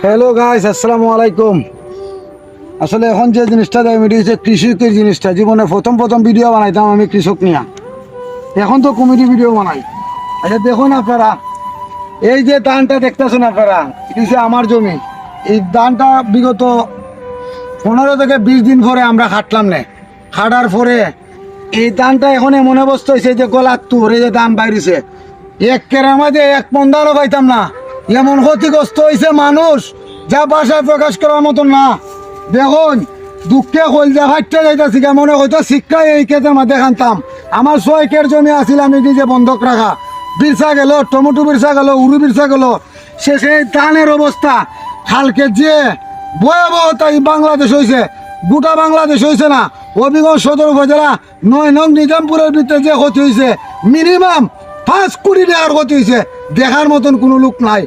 Hello guys, আসসালামু আলাইকুম। আসলে এখন যে জিনিসটা দেয় মিডিয়া হচ্ছে কৃষকের জিনিসটা। জীবনে প্রথম প্রথম ভিডিও বানাইতাম আমি কৃষক নিয়ে, এখন তো কমেডি ভিডিও বানাই। আচ্ছা দেখুন আপনারা, এই যে ধানটা দেখতেছেন আপনারা, এটা হচ্ছে আমার জমি। এই ধানটা বিগত 15 থেকে 20 দিন পরে আমরা খাটলাম না। খাটার পরে এই ধানটা এখন এমন অবস্থা হয়েছে যে গলার তুরে যে ধান বাইরেছে, এক কেরার মাঝে এক পন্দারও পাইতাম না। এমন ক্ষতিগ্রস্ত হয়েছে মানুষ, যা ভাষায় প্রকাশ করার মতন না। দেখুন, দুঃখে কলজা ফাটতে যাইতেছি, মনে হয়তো শিক্ষায় এই ক্ষেতের মধ্যে খানতাম। আমার 6 একর জমি আছিল, আমি নিজে বন্ধক রাখা। বিরসা গেল, টমেটো বিরসা গেল, উরু বিরসা গেল। শেষে ধানের অবস্থা কালকে যে ভয়াবহতা এই বাংলাদেশ হয়েছে, গোটা বাংলাদেশ হয়েছে না, হবিগঞ্জ সদর উপজেলা 9 নং নিজামপুরের ভিতরে যে ক্ষতি হয়েছে, মিনিমাম 5 কোটি টাকার ক্ষতি হয়েছে। দেখার মতন কোনো লোক নাই।